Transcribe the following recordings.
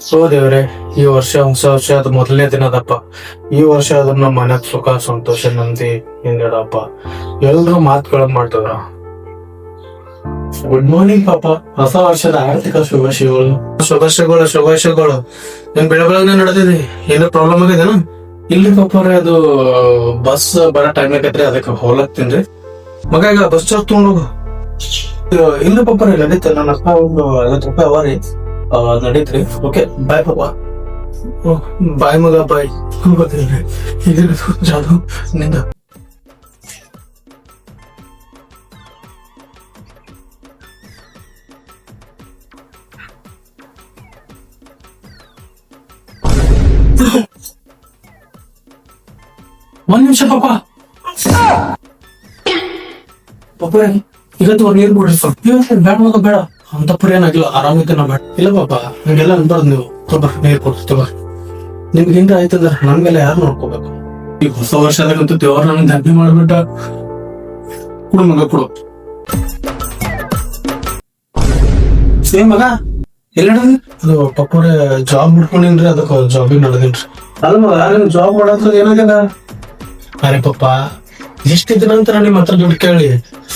So ದೇವ್ರೆ, ಈ ವರ್ಷ ಹೊಸ ವರ್ಷ ಅದು ಮೊದಲನೇ ದಿನದಪ್ಪ. ಈ ವರ್ಷ ಅದನ್ನ ಮನೆಗ್ ಸುಖ ಸಂತೋಷ ನಂದಿ ಹಿಂಗಡಪ್ಪ. ಎಲ್ರು ಮಾತುಗಳನ್ನ ಮಾಡ್ತವ್ರ. ಗುಡ್ ಮಾರ್ನಿಂಗ್ ಪಾಪ. ಹೊಸ ವರ್ಷದ ಆರ್ಥಿಕ ಶುಭಾಶಯಗಳು. ಶುಭಾಶಯಗಳು. ನಿಮ್ ಬೆಳಗ್ಗೆ ನಡೆದಿದೆ, ಏನೋ ಪ್ರಾಬ್ಲಮ್ ಆಗಿದೆನಾ? ಇಲ್ಲಿ ಪಾಪವ್ರೆ, ಅದು ಬಸ್ ಬರೋ ಟೈಮ್ ಆಗೈತ್ರಿ, ಅದಕ್ಕೆ ಹೋಗ್ಲತ್ತೀನ್ರಿ. ಮಗ ಈಗ ಬಸ್ ಚಾರ್ಜ್ ತಗೊಂಡೋಗು. ಇಲ್ಲ ಪಾಪವ್ರೆ, ನಡೀತ. ನನ್ನ ಅಪ್ಪ ಒಂದು 50 ರೂಪಾಯಿ ಅವರಿ ನಡೀತ್ರಿ. ಓಕೆ, ಬಾಯ್ ಪಾಪ. ಬಾಯ್ ಮಗ, ಬಾಯ್. ಇದ್ರದ್ದು ಜಾದು ನಿಂದ. ಒಂದ್ ನಿಮಿಷ ಪಾಪ. ಪಾಪ ಇವತ್ತು ನೀರ್ ಬಿಡ್ರಿ ಸ್ವಲ್ಪ. ಬೇಡ ಮಗ, ಬೇಡ. ಅಂತ ಪುರಿ ಏನಾಗಿಲ್ಲ, ಆರಾಮಿದ್ದೆ ನಾ. ಬೇಡ ಇಲ್ಲ ಪಾಪ, ನಿಮ್ಗೆಲ್ಲ ಅನ್ಬಾರ್ದು. ನೀವು ತಗೋರ್ ನೀರ್ ಕೊಡ್ತೀವ. ನಿಮ್ಗೆ ಹಿಂಗ ಆಯ್ತಂದ್ರ ನಮ್ಗೆಲ್ಲ ಯಾರು ನೋಡ್ಕೋಬೇಕು? ಈಗ ಹೊಸ ವರ್ಷದಾಗಂತೂ ದೇವ್ರ ನಮ್ಗೆ ಧಬ್ಬಿ ಮಾಡ್ಬಿಟ್ಟ. ಕೊಡು ಮಗ, ಕೊಡು. ಸೇಮ್ ಮಗ ಎಲ್ಲ ಅದು ಪಪ್ಪವ್ರೆ ಜಾಬ್ ಬಿಡ್ಕೊಂಡಿನ್ರಿ, ಅದಕ್ಕೆ ಜಾಬಿಗೆ ನಡೆದಿನ್ರಿ. ಅಲ್ಲ ಮಗ, ನಿಮ್ ಜಾಬ್ ಮಾಡೋದ್ರ ಏನಾಗ್ಯದ? ಅರೆ ಪಪ್ಪ, ಎಷ್ಟು ದಿನ ಅಂತ ನಿಮ್ ಹತ್ರ ದುಡ್ಡು ಕೇಳಿ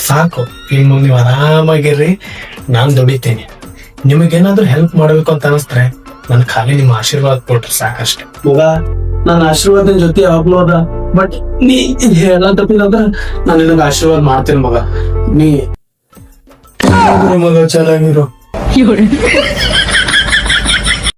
ಸಾಕು. ಇನ್ನು ನೀವು ಆರಾಮಾಗಿರ್ರಿ, ನಾನ್ ದುಡಿತೀನಿ. ನಿಮಗೇನಾದ್ರೂ ಹೆಲ್ಪ್ ಮಾಡ್ಬೇಕು ಅಂತ ಅನಿಸ್ತಾರೆ ನನ್ ಖಾಲಿ ನಿಮ್ಮ ಆಶೀರ್ವಾದ ಕೊಟ್ರೆ ಸಾಕಷ್ಟೆ. ಮಗ, ನನ್ನ ಆಶೀರ್ವಾದದ ಜೊತೆ ಯಾವಾಗ್ಲೂ ಅದ. ಬಟ್ ನೀ ಹೇಳ ತಪ್ಪಿದಾಗ ನಾನು ನಿನಗೆ ಆಶೀರ್ವಾದ ಮಾಡ್ತೇನೆ ಮಗ. ನೀ ಮಗ ಚೆನ್ನಾಗಿರು.